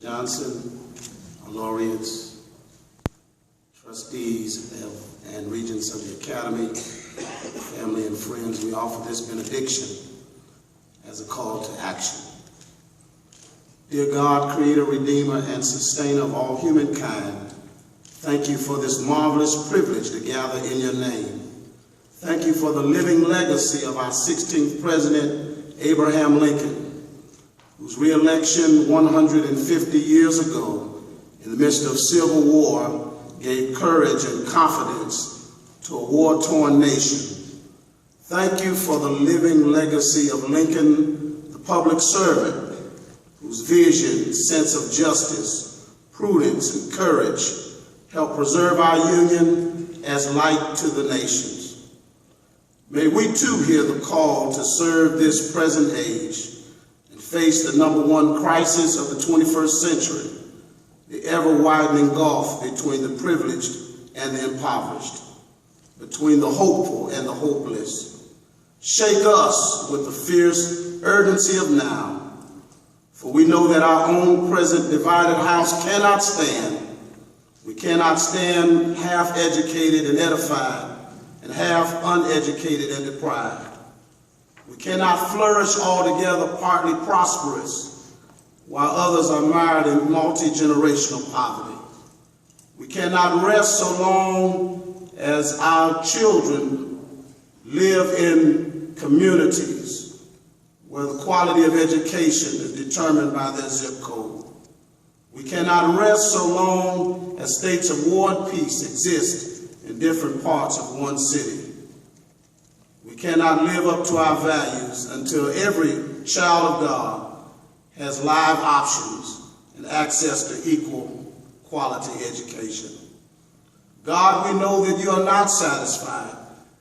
Johnson, our laureates, trustees and regents of the Academy, family and friends, we offer this benediction as a call to action. Dear God, creator, redeemer, and sustainer of all humankind, thank you for this marvelous privilege to gather in your name. Thank you for the living legacy of our 16th President, Abraham Lincoln, whose re-election 150 years ago in the midst of civil war gave courage and confidence to a war-torn nation. Thank you for the living legacy of Lincoln, the public servant, whose vision, sense of justice, prudence, and courage helped preserve our union as light to the nations. May we too hear the call to serve this present age and face the number one crisis of the 21st century, the ever-widening gulf between the privileged and the impoverished, between the hopeful and the hopeless. Shake us with the fierce urgency of now, for we know that our own present divided house cannot stand. We cannot stand half-educated and edified, and half uneducated and deprived. We cannot flourish altogether partly prosperous, while others are mired in multi-generational poverty. We cannot rest so long as our children live in communities where the quality of education is determined by their zip code. We cannot rest so long as states of war and peace exist in different parts of one city. We cannot live up to our values until every child of God has live options and access to equal quality education. God, we know that you are not satisfied,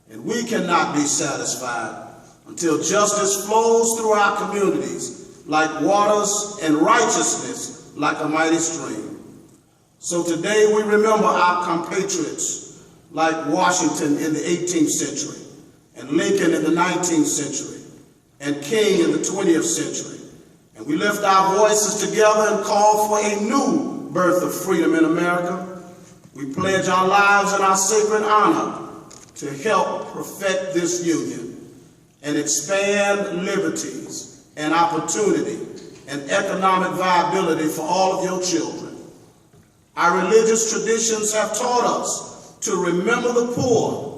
and we cannot be satisfied until justice flows through our communities like waters and righteousness like a mighty stream. So today we remember our compatriots like Washington in the 18th century, and Lincoln in the 19th century, and King in the 20th century. And we lift our voices together and call for a new birth of freedom in America. We pledge our lives and our sacred honor to help perfect this union and expand liberties and opportunity and economic viability for all of your children. Our religious traditions have taught us to remember the poor,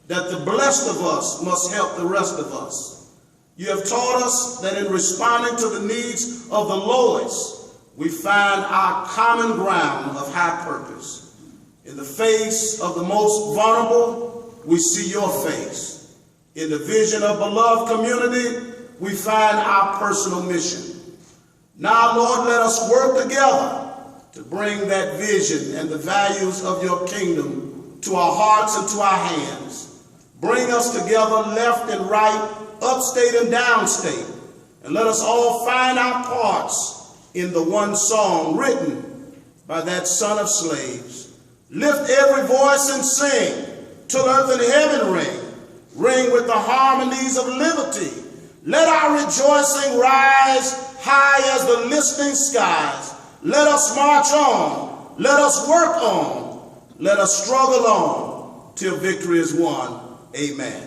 that the blessed of us must help the rest of us. You have taught us that in responding to the needs of the lowest, we find our common ground of high purpose. In the face of the most vulnerable, we see your face. In the vision of beloved community, we find our personal mission. Now, Lord, let us work together to bring that vision and the values of your kingdom to our hearts and to our hands. Bring us together left and right, upstate and downstate, and let us all find our parts in the one song written by that son of slaves. Lift every voice and sing till earth and heaven ring with the harmonies of liberty. Let our rejoicing rise high as the listening skies. Let us march on, let us work on, let us struggle on till victory is won. Amen.